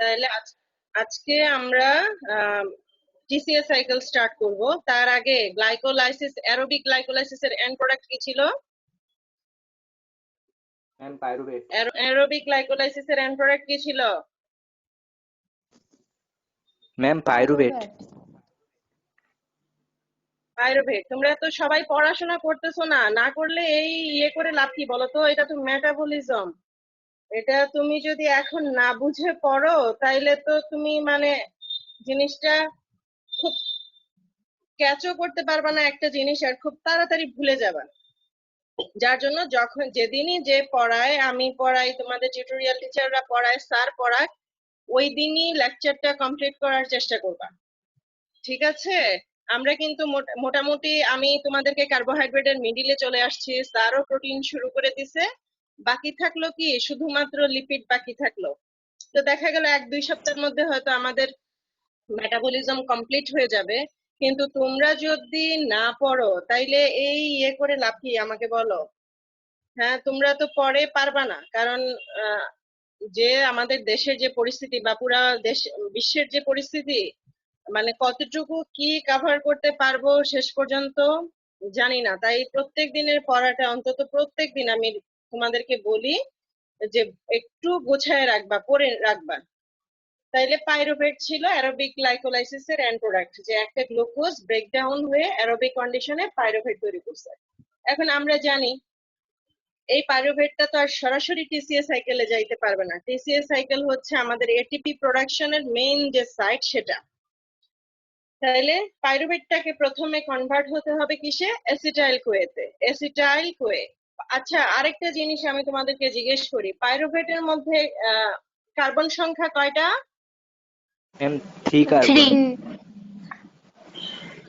তাহলে আজকে আমরা টিসিএস সাইকেল স্টার্ট করব। তার আগে গ্লাইকোলাইসিস, অ্যারোবিক গ্লাইকোলাইসিসের এন্ড প্রোডাক্ট কি ছিল? Ma'am pyruvate. অ্যারোবিক গ্লাইকোলাইসিসের এন্ড প্রোডাক্ট কি ছিল? Ma'am pyruvate. পাইরুভেট। তোমরা তো সবাই পড়াশোনা করতেছো না, না করলে এই করে লাভ কি বলো তো? এটা তো মেটাবলিজম। এটা তুমি যদি এখন না বুঝে পড়ো তাইলে তো তুমি মানে জিনিসটা খুব ক্যাচও করতে পারবা না, একটা জিনিস আর খুব তাড়াতাড়ি ভুলে যাবা। যার জন্য যখন যেদিনই যে পড়ায়, আমি পড়াই, তোমাদের টিউটোরিয়াল টিচাররা পড়ায়, স্যার পড়ায়, ওই দিনই লেকচারটা কমপ্লিট করার চেষ্টা করবা। ঠিক আছে? আমরা কিন্তু মোটামুটি আমি তোমাদেরকে কার্বোহাইড্রেটের মিডিলে চলে আসছি, স্যারও প্রোটিন শুরু করে দিছে। বাকি থাকলো কি শুধুমাত্র লিপিড বাকি থাকলো। তো দেখা গেল 1-2 সপ্তাহের মধ্যে হয়তো আমাদের মেটাবলিজম কমপ্লিট হয়ে যাবে। কিন্তু তোমরা যদি না পড়ো তাইলে এই করে লাভ কি আমাকে বলো? হ্যাঁ, তোমরা তো পরে পারবা না, কারণ যে আমাদের দেশের যে পরিস্থিতি বা পুরা দেশ বিশ্বের যে পরিস্থিতি, মানে কতটুকু কি কভার করতে পারবো শেষ পর্যন্ত জানি না। তাই প্রত্যেক দিনের পড়াটা অন্তত প্রত্যেক দিন আমি তোমাদেরকে বলি যে একটু গোছায় রাখবা, পড়ে রাখবা। তাইলে পাইরুভেট ছিল অ্যারোবিক গ্লাইকোলাইসিসের এন্ড প্রোডাক্ট, যে একটা গ্লুকোজ ব্রেকডাউন হয়ে অ্যারোবিক কন্ডিশনে পাইরুভেট তৈরি করছে। এখন আমরা জানি এই পাইরুভেটটা তো আর সরাসরি টিসিএ সাইকেলে যাইতে পারবে না। টিসিএ সাইকেল হচ্ছে আমাদের এটিপি প্রোডাকশনের মেইন যে সাইট সেটা। তাইলে পাইরুভেটটাকে প্রথমে কনভার্ট হতে হবে কিসে? অ্যাসিটাইল কোয়েতে। Acetyl CoA. আচ্ছা, আরেকটা জিনিস আমি তোমাদেরকে জিজ্ঞেস করি, পাইরুভেটের মধ্যে কার্বন সংখ্যা কয়টা? Ma'am 3 carbon.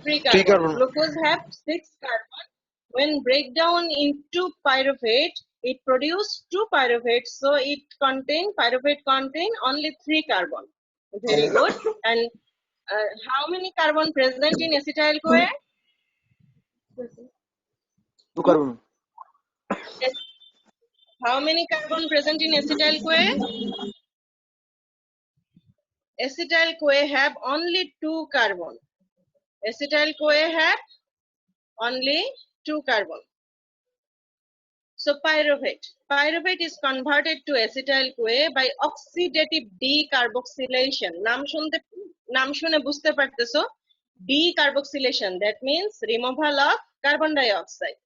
3 carbon. Glucose have 6 carbon. When break down into pyruvate, it produce 2 pyruvates, so pyruvate contain only 3 carbon. Very good. And how many carbon present in acetyl CoA? 2 carbon. Yes. How many carbon present in acetyl CoA? Acetyl CoA have only 2 carbon. Acetyl CoA have only 2 carbon. So pyruvate is converted to acetyl CoA by oxidative decarboxylation. নাম শুনে বুঝতে পারতেছো, decarboxylation, that means removal of carbon dioxide.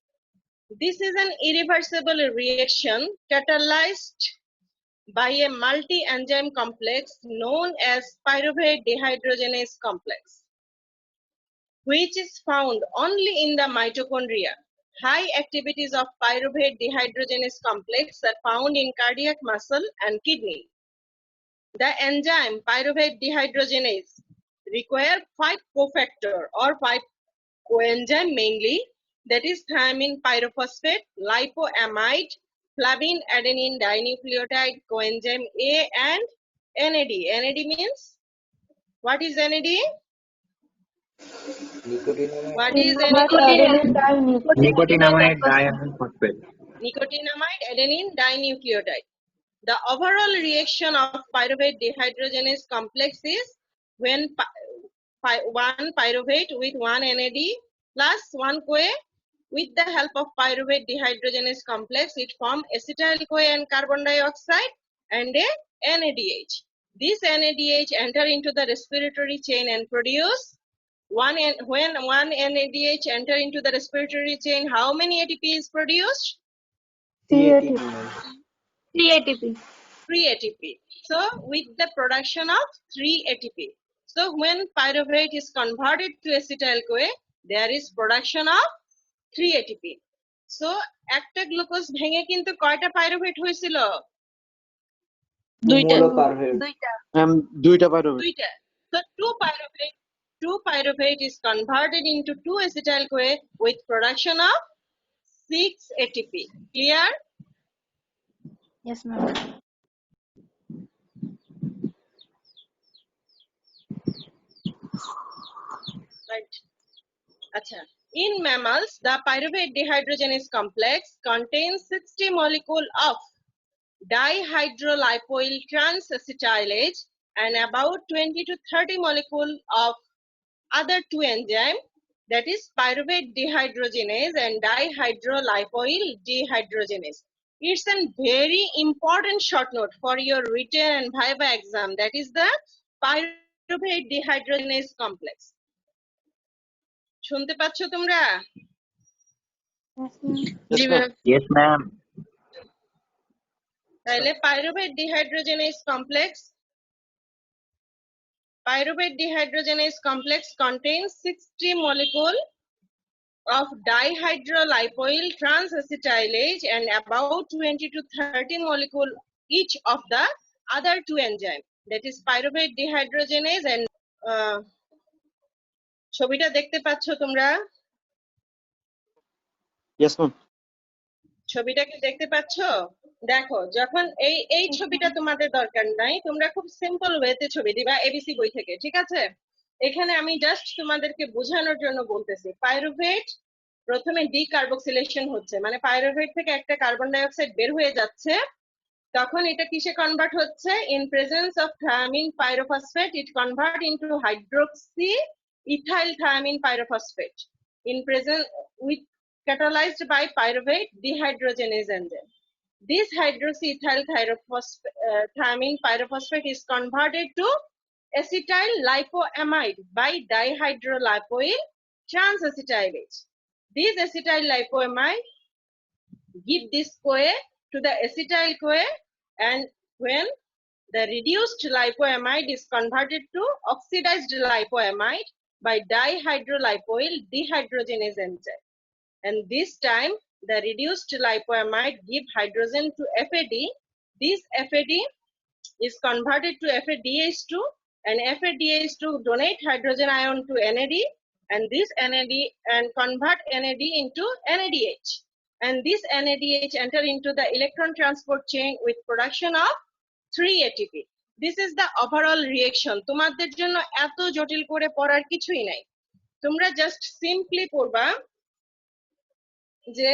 This is an irreversible reaction catalyzed by a multi-enzyme complex known as pyruvate dehydrogenase complex, which is found only in the mitochondria. High activities of pyruvate dehydrogenase complex are found in cardiac muscle and kidney. The enzyme pyruvate dehydrogenase require 5 cofactor or 5 coenzyme mainly, that is thiamine pyrophosphate, lipoamide, flavin adenine dinucleotide, coenzyme A, and NAD. NAD means, what is NAD? What is Nicotinamide diamine phosphate. Nicotinamide adenine dinucleotide. The overall reaction of pyruvate dehydrogenase complex is when one pyruvate with one NAD plus one CoA, with the help of pyruvate dehydrogenase complex, it form acetyl CoA and carbon dioxide and a NADH. This NADH enter into the respiratory chain and produce when one NADH enter into the respiratory chain, how many ATP is produced? 3 ATP. 3 ATP. So with the production of 3 ATP. So when pyruvate is converted to acetyl CoA, there is production of 3 ATP. So একটা glucose ভেঙে কিন্তু কয়টা pyruvate হয়েছিল? দুইটা। So 2 pyruvate is converted into 2 acetyl CoA with production of 6 ATP. Clear? Yes, ma'am. Right. Acha. In mammals, the pyruvate dehydrogenase complex contains 60 molecules of dihydrolipoyl transacetylase and about 20 to 30 molecule of other two enzyme, that is pyruvate dehydrogenase and dihydrolipoyl dehydrogenase. It's a very important short note for your written and viva exam, that is the pyruvate dehydrogenase complex. শুনতে পাচ্ছ তোমরা? জি ma'am. Yes, ma'am. তাহলে pyruvate dehydrogenase complex contains 60 molecule of dihydrolipoyl transacetylase and about 20 to 30 molecule each of the other two enzyme, that is pyruvate dehydrogenase and ছবিটা দেখতে পাচ্ছ তোমরা? Yes, ma'am. ছবিটা কি দেখতে পাচ্ছ? দেখো, যখন এই ছবিটা তোমাদের দরকার নাই, তোমরা খুব সিম্পল ওয়েতে ছবি দিবা এবিসি বই থেকে, ঠিক আছে? এখানে আমি জাস্ট তোমাদেরকে বোঝানোর জন্য বলতেছি, পাইরুভেট প্রথমে ডিকার্বক্সিলেশন হচ্ছে, মানে পাইরুভেট থেকে একটা কার্বন ডাই অক্সাইড বের হয়ে যাচ্ছে, তখন এটা কিসে কনভার্ট হচ্ছে? In presence of thymine pyrophosphate it convert into hydroxy ethyl thymine pyrophosphate in presence with catalyzed by pyruvate dehydrogenase enzyme. This hydroxyethyl thiamine pyrophosphate is converted to acetyl lipoamide by dihydrolipoyl transacetylase. This acetyl lipoamide give this CoA to the acetyl CoA, and when the reduced lipoamide is converted to oxidized lipoamide by dihydrolipoyl dehydrogenase enzyme. And this time the reduced lipoamide give hydrogen to FAD. This FAD is converted to FADH2, and FADH2 donate hydrogen ion to NAD, and this NAD and convert NAD into NADH, and this NADH enter into the electron transport chain with production of 3 ATP. This is the overall reaction. তোমাদের জন্য এত জটিল করে পড়ার কিছুই নাই, তোমরা just simply পড়বা যে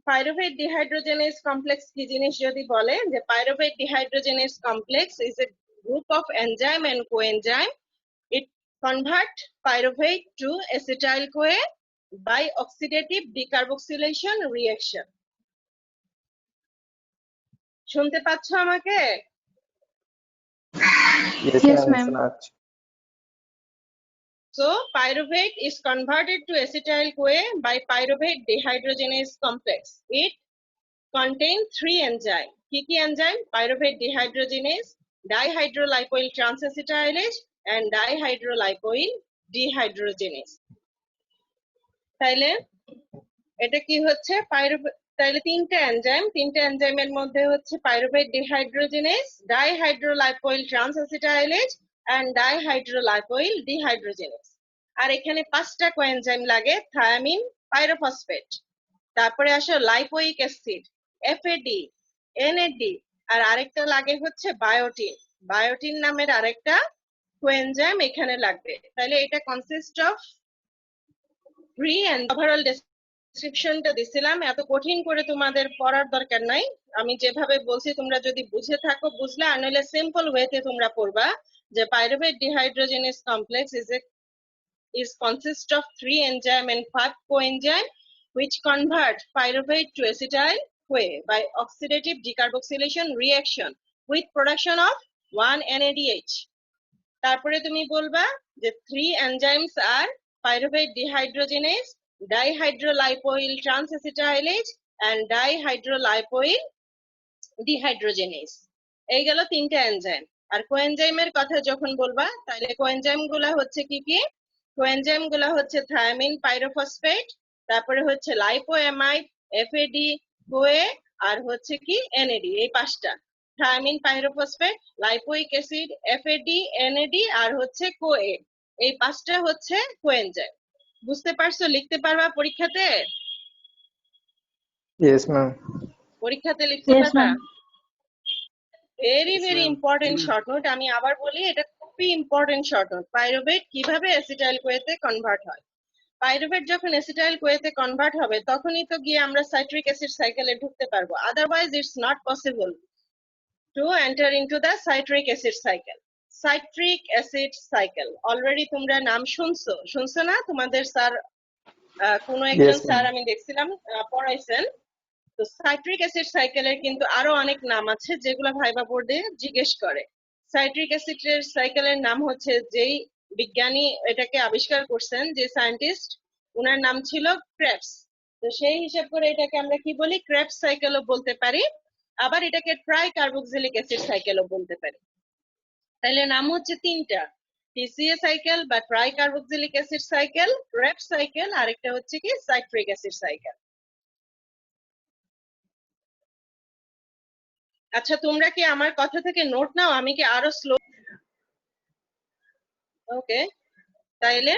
pyruvate dehydrogenase complex কি জিনিস যদি বলে, যে pyruvate dehydrogenase complex is a group of enzyme and coenzyme. It convert pyruvate to acetyl CoA by oxidative decarboxylation reaction. শুনতে পাচ্ছ আমাকে? Yes, ma'am. So pyruvate is converted to acetyl CoA by pyruvate dehydrogenase complex. It contains 3 enzymes. Kiki enzyme? Pyruvate dehydrogenase, dihydrolipoyl transacetylase, and dihydrolipoyl dehydrogenase. তাইলে এটা কি হচ্ছে? তাইলে তিনটা এনজাইমের মধ্যে হচ্ছে pyruvate dehydrogenase, dihydrolipoyl transacetylase and dihydrolipoyl dehydrogenase. আর এখানে 5টা কোএনজাইম লাগে, থায়ামিন পাইরোফসফেট, তারপরে আসে লাইপোইক অ্যাসিড, FAD, NAD, আর আরেকটা লাগে হচ্ছে বায়োটিন নামের আরেকটা কোএনজাইম এখানে লাগবে। তাহলে এটা কনসিস্ট অফ 3 and ওভারঅল ডেসক্রিপশনটা দিছিলাম, এত কঠিন করে তোমাদের পড়ার দরকার নাই, আমি যেভাবে বলছি তোমরা যদি বুঝে থাকো বুঝলে, আর নইলে সিম্পল ওয়েতে তোমরা পড়বা যে pyruvate dehydrogenase complex is consist of 3 enzyme and 5 coenzyme which convert pyruvate to acetyl CoA by oxidative decarboxylation reaction with production of 1 NADH. তারপরে তুমি বলবা যে 3 enzymes are pyruvate dehydrogenase, dihydrolipoyl transacetylase and dihydrolipoyl dehydrogenase. এই গেল 3টা enzyme. আর কোএনজাইমের কথা যখন বলবা, তাহলে কোএনজাইম গুলা হচ্ছে কি কি? কোএনজাইম গুলা হচ্ছে থায়ামিন পাইরোফসফেট, তারপরে হচ্ছে লাইপোঅ্যামাইড, FAD, CoA, আর হচ্ছে কি NAD। এই 5টা, thymine pyrophosphate, lipoic acid, FAD, NAD আর হচ্ছে CoA, এই 5টা হচ্ছে কোএনজাইম। বুঝতে পারছো? লিখতে পারবা পরীক্ষাতে? Yes, ma'am. পরীক্ষাতে লিখতে Yes, পারবা? ma'am. Very very important short note, আমি আবার বলি এটা খুবই ইম্পর্টেন্ট শর্ট নোট। পাইরুভেট কিভাবে অ্যাসিটাইল কোয়েতে কনভার্ট হয়? পাইরুভেট যখন অ্যাসিটাইল কোয়েতে কনভার্ট হবে তখনই তো গিয়ে আমরা সাইট্রিক অ্যাসিড সাইকেলে ঢুকতে পারবো, otherwise it's not possible. to enter into the citric acid cycle. Citric acid cycle already তোমরা নাম শুনছো না? তোমাদের স্যার কোনো একজন Yes, স্যার ma'am. আমি দেখছিলাম পড়াইছেন। তো সাইট্রিক অ্যাসিড সাইকেলের কিন্তু আরো অনেক নাম আছে যেগুলো ভাইবা বোর্ডে জিজ্ঞেস করে। সাইট্রিক অ্যাসিডের সাইকেলের নাম হচ্ছে, যেই বিজ্ঞানী এটাকে আবিষ্কার করছেন, যে সায়েন্টিস্ট, ওনার নাম ছিল ক্রেবস। তো সেই হিসাব করে এটাকে আমরা কি বলি, ক্রেবস সাইকেলও বলতে পারি, আবার এটাকে ট্রাই কার্বক্সিলিক অ্যাসিড সাইকেলও বলতে পারি। তাহলে নাম হচ্ছে তিনটা, টিসিএ সাইকেল বা try carboxylic acid cycle, Krebs cycle, আরেকটা হচ্ছে কি সাইট্রিক অ্যাসিড সাইকেল। আচ্ছা, তোমরা কি আমার কথা থেকে নোট নাও? আমি কি আরো স্লো? ওকে, তাইলে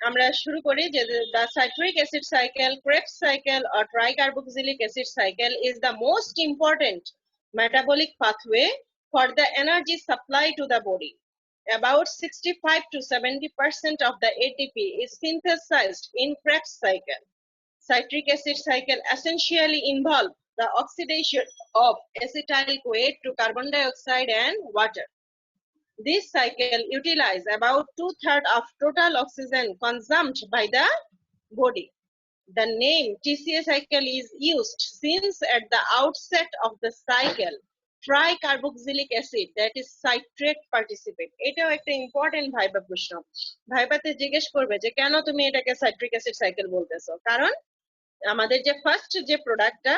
আমরা শুরু করি যে the citric acid cycle, Krebs cycle or tricarboxylic acid cycle is the most important metabolic pathway for the energy supply to the body. About 65 to 70% of the ATP is synthesized in Krebs cycle. Citric acid cycle essentially involve the oxidation of acetyl-CoA to carbon dioxide and water. This cycle utilizes about 2/3 of total oxygen consumed by the body. The name TCA cycle is used since at the outset of the cycle, tricarboxylic acid, that is citrate, participate. এটাও একটা important viva প্রশ্ন। ভাইবাতে জিজ্ঞেস করবে যে কেন তুমি এটাকে citric acid cycle বলতেছো, কারণ আমাদের যে ফার্স্ট যে প্রোডাক্টটা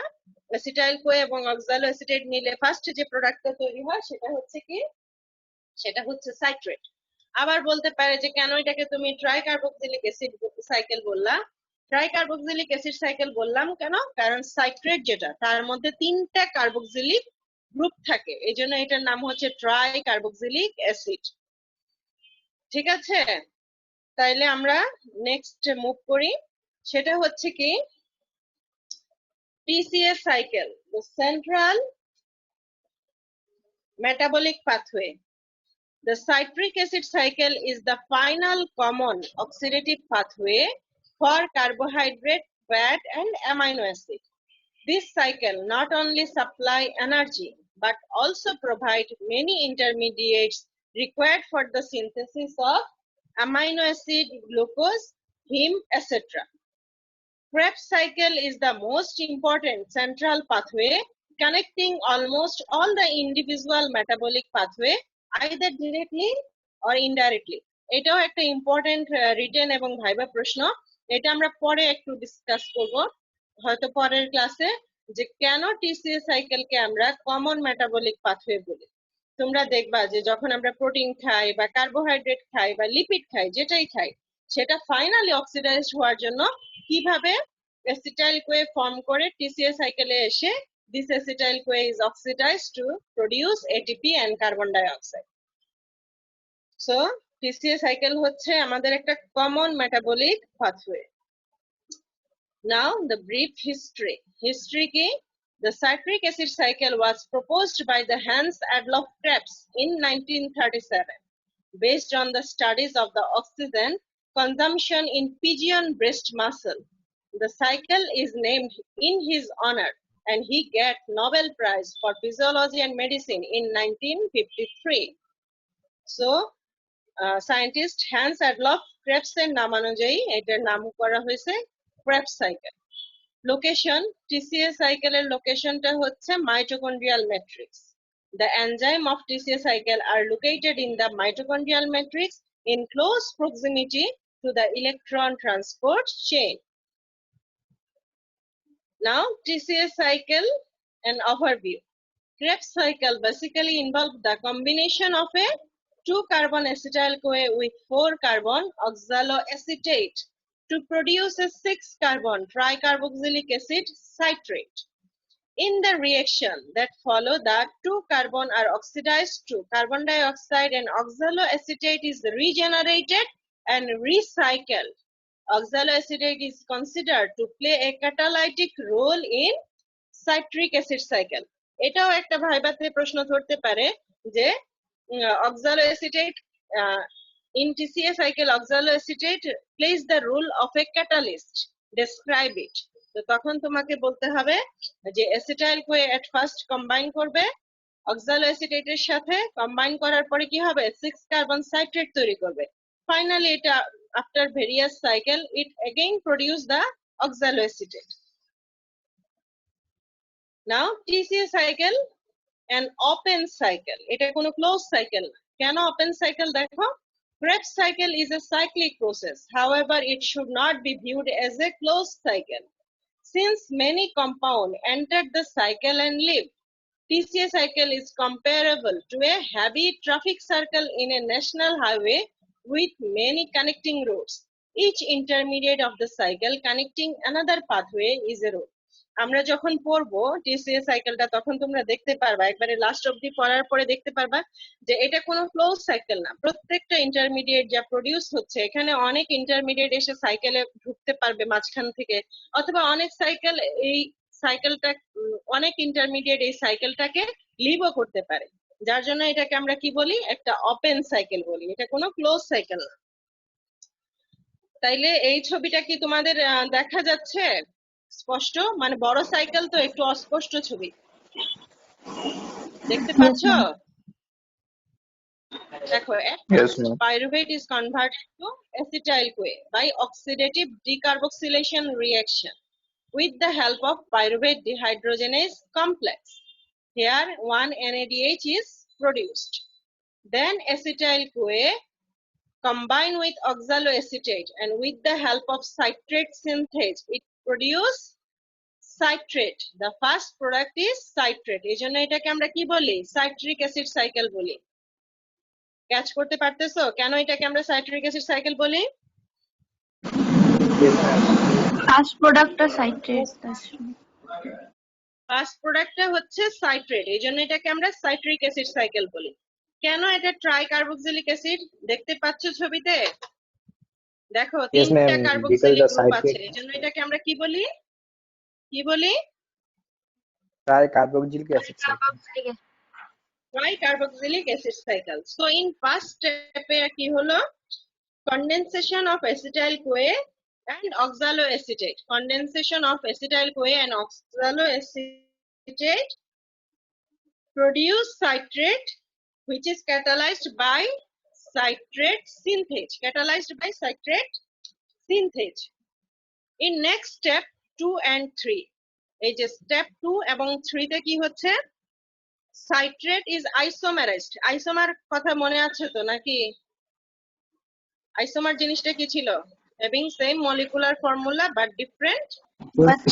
অ্যাসিটাইল কোয়ে এবং অক্সালো অ্যাসিটেট মিলে ফার্স্ট যে প্রোডাক্টটা তৈরি হয় সেটা হচ্ছে কি, সেটা হচ্ছে সাইট্রেট। আবার বলতে পারে যে কেন এটাকে তুমি ট্রাইকার্বক্সিলিক অ্যাসিড সাইকেল বললা। ট্রাইকার্বক্সিলিক অ্যাসিড সাইকেল বললাম কেন, কারণ সাইট্রেট যেটা, তার মধ্যে 3টা কার্বক্সিলিক গ্রুপ থাকে, এই জন্য এটার নাম হচ্ছে ট্রাইকার্বক্সিলিক অ্যাসিড। ঠিক আছে, তাইলে আমরা নেক্সট মুভ করি, সেটা হচ্ছে কি TCA cycle, the central metabolic pathway. The citric acid cycle is the final common oxidative pathway for carbohydrate, fat, and amino acid. This cycle not only supply energy but also provide many intermediates required for the synthesis of amino acid, glucose, heme, etc. Krebs cycle is the most important central pathway connecting almost all the individual metabolic pathway either directly or indirectly. এটাও একটা important written এবং viva প্রশ্ন, এটা আমরা পরে একটু discuss করব হয়তো পরের ক্লাসে, যে কেন টিসিএ সাইকেলকে আমরা কমন মেটাবলিক পাথওয়ে বলি। তোমরা দেখবা যে যখন আমরা প্রোটিন খাই বা কার্বোহাইড্রেট খাই বা লিপিড খাই, যেটাই খাই, সেটা ফাইনালি অক্সিডাইজড হওয়ার জন্য কিভাবে অ্যাসিটাইল কোয়ে ফর্ম করে টিসিএ সাইকেলে এসে this acetyl CoA is oxidized to produce ATP and carbon dioxide. So TCA cycle হচ্ছে আমাদের একটা common metabolic pathway. Now the brief history কি, the citric acid cycle was proposed by the Hans Adolf Krebs in 1937 based on the studies of the oxygen consumption in pigeon breast muscle. The cycle is named in his honor and he got Nobel Prize for Physiology and Medicine in 1953. So, scientist Hans Adolf Krebs এর নাম অনুযায়ী এটার নাম করা হয়েছে Krebs cycle. Location, TCA cycle এর লোকেশনটা হচ্ছে mitochondrial matrix. The enzyme of TCA cycle are located in the mitochondrial matrix in close proximity to the electron transport chain. Now, TCA cycle, an overview. Krebs cycle basically involves the combination of a 2-carbon acetyl-CoA with 4-carbon oxaloacetate to produce a 6-carbon tricarboxylic acid citrate. In the reaction that follow, the 2-carbon are oxidized to carbon dioxide and oxaloacetate is regenerated and recycled. Oxaloacetate is considered to play a catalytic role in citric acid cycle. এটাও একটা ভাইবাতে প্রশ্ন ধরতে পারে যে oxaloacetate in TCA cycle oxaloacetate plays the role of a catalyst. Describe it. তো তখন তোমাকে বলতে হবে যে acetyl CoA at first combine করবে অক্সালোঅ্যাসিটেটের সাথে কম্বাইন করার পরে কি হবে 6 কার্বন সাইট্রেট তৈরি করবে ফাইনালি এটা after various cycle it again produce the oxaloacetate now TCA cycle an open cycle এটা কোনো ক্লোজ সাইকেল না কেন ওপেন সাইকেল দেখো Krebs cycle is a cyclic process however it should not be viewed as a closed cycle since many compounds entered the cycle and leave TCA cycle is comparable to a heavy traffic circle in a national highway with many connecting roads. Each intermediate of the cycle connecting another pathway is a road. আমরা যখন পড়বো TCA সাইকেলটা তখন তোমরা দেখতে পারবা একবারে last অবধি পড়ার পরে দেখতে পারবা যে এটা কোনো ক্লোজ সাইকেল না প্রত্যেকটা ইন্টারমিডিয়েট যা প্রডিউস হচ্ছে এখানে অনেক ইন্টারমিডিয়েট এসে সাইকেলে ঢুকতে পারবে মাঝখান থেকে অথবা অনেক সাইকেল এই সাইকেলটা অনেক ইন্টারমিডিয়েট এই সাইকেলটাকে লিভও করতে পারে যার জন্য এটাকে আমরা কি বলি একটা ওপেন সাইকেল বলি এটা কোনো ক্লোজ সাইকেল না তাইলে এই ছবিটা কি তোমাদের দেখা যাচ্ছে স্পষ্ট মানে বড় সাইকেল তো একটু অস্পষ্ট ছবি দেখতে পাচ্ছো দেখো at Yes, first ma'am. pyruvate is converted to acetyl-CoA by oxidative decarboxylation reaction with the help of pyruvate dehydrogenase complex. Here, one NADH is produced. Then acetyl-CoA combine with oxaloacetate and with the help of citrate synthase, it produce citrate. The first product is citrate. এজন্য এটাকে আমরা কি বলি? Citric acid cycle বলি। Catch করতে পারতেছো কেন এটাকে আমরা সাইট্রিক অ্যাসিড সাইকেল বলি Yes, ma'am. First product or citrate. First প্রোডাক্টটা হচ্ছে সাইট্রেট এইজন্য এটাকে আমরা সাইট্রিক অ্যাসিড সাইকেল বলি কেন এটা ট্রাইকার্বক্সিলিক অ্যাসিড দেখতে পাচ্ছ ছবিতে দেখো Yes, তিনটা ma'am. Carboxylic Because the group আছে citrate এইজন্য এটাকে আমরা কি বলি কি বলি tricarboxylic acid cycle. Tricarboxylic acid cycle so in first স্টেপে কি হলো condensation of acetyl-CoA and oxaloacetate. Condensation of acetyl-CoA and oxaloacetate produce citrate, which is catalyzed by citrate synthase. Catalyzed by citrate synthase. In next step 2 and 3. এই যে step 2 এবং 3 তে কি হচ্ছে citrate is isomerized. Isomer কথা মনে আছে তো নাকি আইসোমার জিনিসটা কি ছিল having same molecular formula but different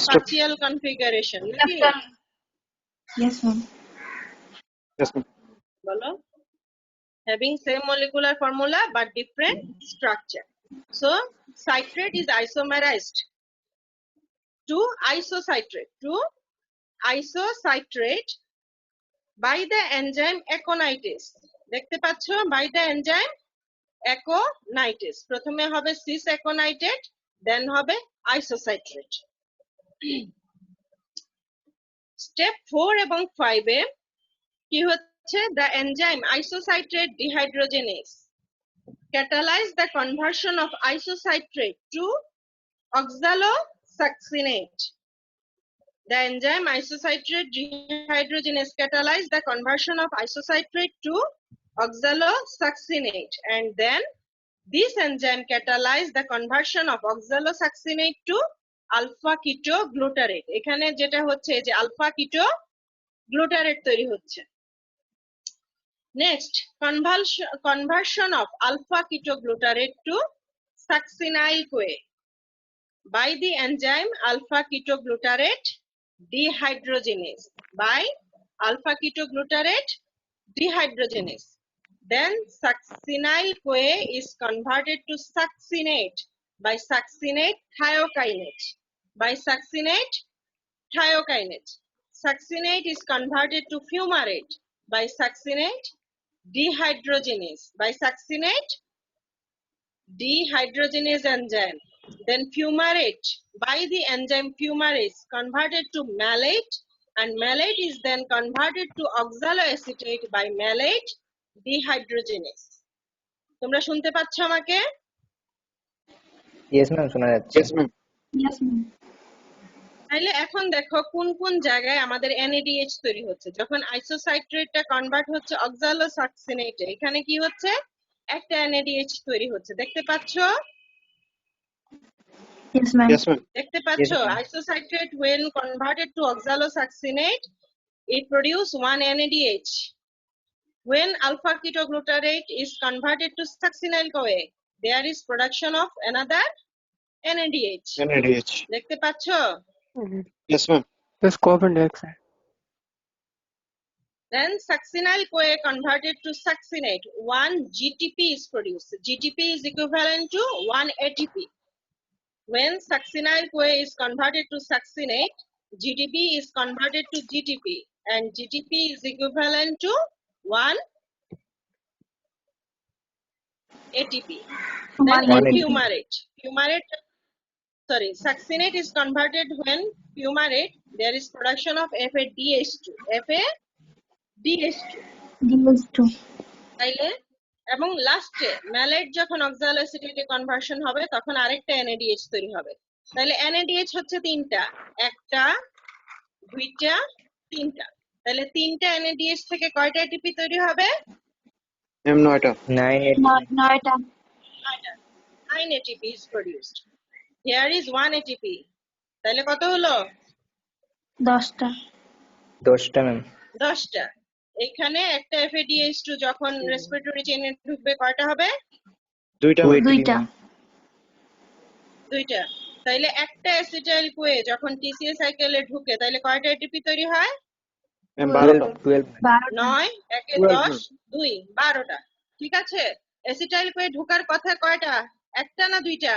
partial configuration নাকি Yes, ma'am. Yes, ma'am. বলো having same molecular formula but different structure so citrate is isomerized to isocitrate by the enzyme aconitase দেখতে পাচ্ছো by the enzyme অ্যাকোনাইটেস প্রথমে হবে cis অ্যাকোনাইটেট দেন হবে আইসোসাইট্রেট step 4 এবং 5 এ কি হচ্ছে the enzyme isocitrate dehydrogenase catalyze the conversion of isocitrate to oxalosuccinate the enzyme isocitrate dehydrogenase catalyze the conversion of isocitrate to oxalosuccinate and then this enzyme catalyze the conversion of oxalosuccinate to alpha ketoglutarate এখানে যেটা হচ্ছে যে alpha ketoglutarate তৈরি হচ্ছে next conversion of alpha ketoglutarate to succinyl-CoA by the enzyme alpha ketoglutarate dehydrogenase by alpha ketoglutarate dehydrogenase then succinyl-CoA is converted to succinate by succinate thiokinase by succinate thiokinase succinate is converted to fumarate by succinate dehydrogenase by succinate dehydrogenase enzyme then fumarate by the enzyme fumarase converted to malate and malate is then converted to oxaloacetate by malate dehydrogenase তোমরা শুনতে পাচ্ছ আমাকে Yes, ma'am. শোনা যাচ্ছে। Yes, ma'am. তাহলে এখন দেখো কোন কোন জায়গায় আমাদের NADH তৈরি হচ্ছে। যখন আইসোসাইট্রেটটা কনভার্ট হচ্ছে অক্সালোসাকসিনেটে, এখানে কি হচ্ছে, একটা NADH তৈরি হচ্ছে, দেখতে পাচ্ছো? Yes, ma'am. Yes, ma'am. দেখতে Yes, পাচ্ছো? ma'am. আইসোসাইট্রেট when converted to oxalosuccinate, it produce one NADH. When alpha ketoglutarate is converted to succinyl-CoA, there is production of another NADH. NADH. দেখতে পাচ্ছো? Yes, ma'am. Yes, carbon dioxide. Then succinyl-CoA converted to succinate, one GTP is produced. GTP is equivalent to one ATP. When succinyl-CoA is converted to succinate, GTP is converted to GTP, and GTP is equivalent to one ATP. Then One in ATP. fumarate, succinate is converted when fumarate, there is production of FADH2. FADH2. DS2. তাইলে এবং লাস্টে mallet যখন অক্সালোএসিটেটে conversion হবে তখন আরেকটা NADH তৈরি হবে। তাহলে NADH হচ্ছে তিনটা, একটা, দুইটা, তিনটা। তাহলে তিনটা NADH থেকে কয়টা ATP তৈরি হবে? Ma'am, Noida. 9 ATP. Noida. 9 ATP is produced. Here is 1 ATP. তাহলে কত হলো? 10টা। 10টা ম্যাম। 10টা। এখানে একটা FADH2 যখন রেসপিরেটরি চেইনে ঢুকবে কয়টা হবে? দুইটা Two ma'am. ATP, দুইটা। ma'am. দুইটা। তাইলে একটা অ্যাসিটাইল কোয়ে যখন TCA সাইকেলে ঢুকে তাইলে কয়টা ATP তৈরি হয়? Ma'am, 12, 12টা. 12 ma'am. 12টা। 9 একে 12 10 2 12টা। ঠিক আছে? অ্যাসিটাইল কোয়ে ঢোকার কথা কয়টা? একটা না দুইটা?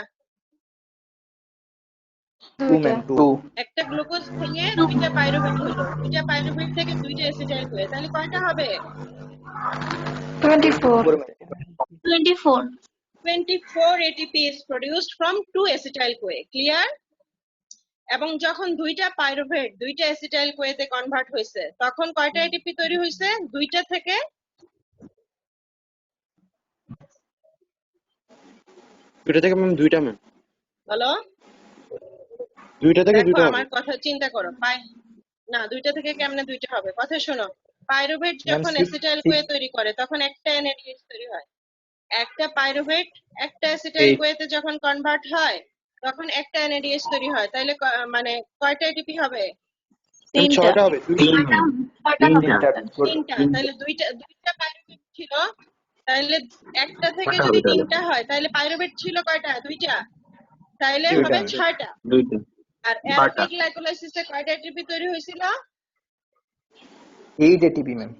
2 ma'am, 2. একটা গ্লুকোজ ভেঙে দুইটা পাইরুভেট হলো, দুইটা পাইরুভেট থেকে দুইটা অ্যাসিটাইল কোয়ে, তাহলে কয়টা হবে? 24। 4 ma'am. 24। 24 ATP is produced from 2 acetyl CoA. Clear? এবং যখন দুইটা পাইরুভেট দুইটা অ্যাসিটাইল কোয়েতে কনভার্ট হয়েছে তখন কয়টা ATP তৈরি হয়েছে? দুইটা থেকে ma'am, দুইটা ma'am. বলো, দুইটা থেকে দেখো দুইটা হবে। আমার কথা চিন্তা করো। না, দুইটা থেকে কেমনে দুইটা হবে? কথা শোনো, পাইরুভেট যখন Ma'am, অ্যাসিটাইল কোয়ে তৈরি করে তখন একটা NADH তৈরি হয়। একটা পাইরুভেট একটা অ্যাসিটাইল কোয়েতে যখন কনভার্ট হয় তখন একটা NADH তৈরি হয়। তাইলে মানে কয়টা ATP হবে? Ma'am, তিনটা। 6টা হবে। ছয়টা হবে। তিনটা। তাহলে দুইটা পাইরুভেট ছিল, তাইলে একটা থেকে যদি তিনটা হয় তাহলে পাইরুভেট ছিল কয়টা? দুইটা। তাইলে হবে 6টা। আর অ্যারোবিক গ্লাইকোলাইসিসে কয়টা ATP তৈরি হয়েছিল? 8 ATP, ma'am.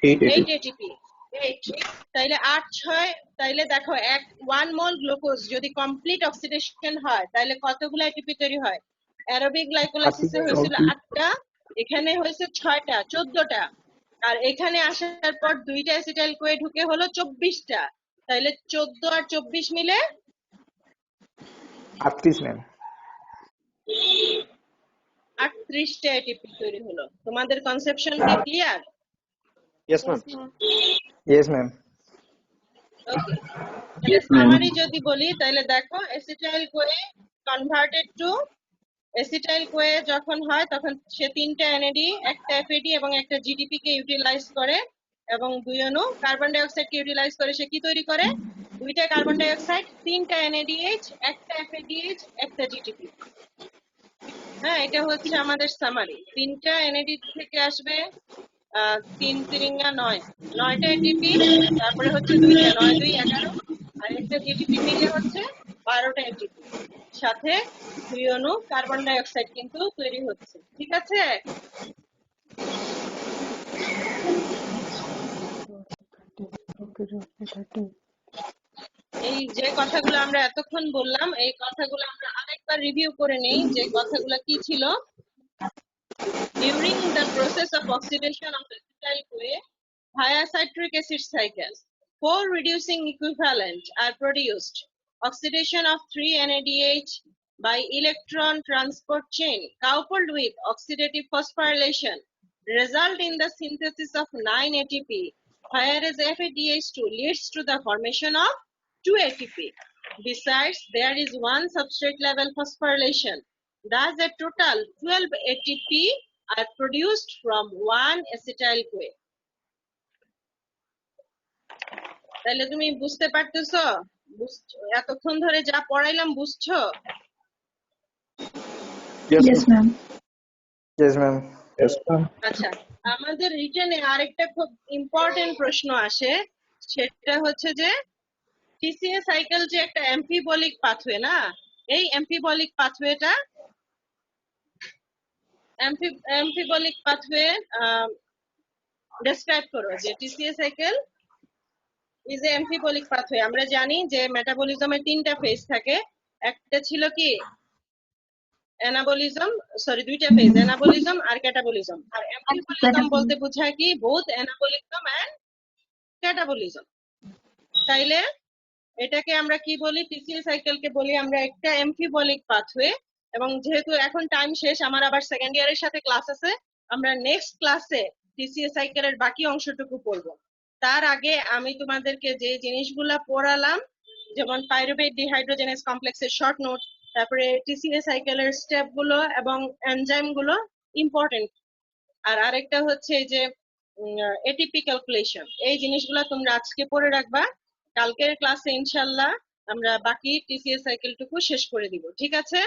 8 8 ATP। 8। তাইলে 8 6, তাইলে দেখো 1 মোল গ্লুকোজ যদি কমপ্লিট অক্সিডেশন হয় তাহলে কতগুলো ATP তৈরি হয়? অ্যারোবিক গ্লাইকোলাইসিসে হয়েছিল 8টা, এখানে হয়েছে 6টা, 14টা। আর এখানে আসার পর দুইটা অ্যাসিটাইল কোয়ে ঢুকে হলো 24টা। তাইলে 14 আর 24 মিলে 38, ma'am. 38টা ATP তৈরি হলো। তোমাদের কনসেপশন কি clear? Yes, ma'am. Yes, ma'am. ওকে, তাহলে সামারি যদি বলি তাহলে দেখো acetyl CoA converted to acetyl CoA যখন হয় তখন সে তিনটা NAD, একটা FAD এবং একটা GTP কে ইউটিলাইজ করে এবং দুই অণু কার্বন ডাই অক্সাইড কে ইউটিলাইজ করে সে কি তৈরি করে? দুইটা কার্বন ডাই অক্সাইড, তিনটা NADH, একটা FADH, একটা GTP। হ্যাঁ, এটা হচ্ছে আমাদের সামারি। তিনটা NAD থেকে আসবে 3 3 9, 9টা ATP, তারপরে হচ্ছে দুইটা 9 2 11 আর একটা GTP মিলে হচ্ছে 12টা ATP, সাথে দুই অণু কার্বন ডাই অক্সাইড কিন্তু তৈরি হচ্ছে। ঠিক আছে? এই যে কথাগুলো আমরা এতক্ষণ বললাম এই কথাগুলো আমরা আরেকবার রিভিউ করে নেই, যে কথাগুলো কি ছিল। During the process of oxidation of acetyl CoA via citric acid cycle, 4 reducing equivalent are produced. Oxidation of 3 NADH by electron transport chain coupled with oxidative phosphorylation result in the synthesis of 9 ATP, whereas FADH2 leads to the formation of 2 ATP. Besides, there is one substrate level phosphorylation. Thus, a total 12 ATP are produced from one acetyl CoA. তাহলে তুমি বুঝতে পারতেছো? এতক্ষণ ধরে যা পড়াইলাম বুঝছো? Yes, Yes, ma'am. ma'am. Yes, ma'am. Yes, ma'am. আচ্ছা, আমাদের রিটেনে আরেকটা খুব ইম্পর্টেন্ট প্রশ্ন আসে, সেটা হচ্ছে যে টিসিএ সাইকেল যে একটা অ্যাম্ফিবলিক পাথওয়ে না, এই অ্যাম্ফিবলিক পাথওয়েটা অ্যাম্ফিবলিক পাথওয়ে ডেসক্রাইব করো যে TCA cycle is a amphibolic pathway. আমরা জানি যে মেটাবলিজমের তিনটা ফেজ থাকে, একটা ছিল কি অ্যানাবলিজম, সরি দুইটা ফেজ, অ্যানাবলিজম আর ক্যাটাবলিজম। আর অ্যাম্ফিবলিজম বলতে বোঝায় কি বোথ অ্যানাবলিজম এন্ড ক্যাটাবলিজম। তাইলে এটাকে আমরা কি বলি, টিসিএ সাইকেলকে বলি আমরা একটা অ্যাম্ফিবলিক পাথওয়ে। এবং যেহেতু এখন টাইম শেষ, আমার আবার সেকেন্ড ইয়ারের সাথে ক্লাস আছে, আমরা নেক্সট ক্লাসে টিসিএ সাইকেলের বাকি অংশটুকু পড়বো। তার আগে আমি তোমাদেরকে যে জিনিসগুলা পড়ালাম, যেমন পাইরুভেট ডিহাইড্রোজেনেস কমপ্লেক্সের শর্ট নোট, তারপরে টিসিএ সাইকেলের স্টেপ গুলো এবং এনজাইম গুলো ইম্পর্টেন্ট। আর আরেকটা হচ্ছে যে এটিপি ক্যালকুলেশন, এই জিনিসগুলো তোমরা আজকে পড়ে রাখবা। কালকের ক্লাসে ইনশাল্লাহ আমরা বাকি টিসিএ সাইকেলটুকু শেষ করে দিব, ঠিক আছে?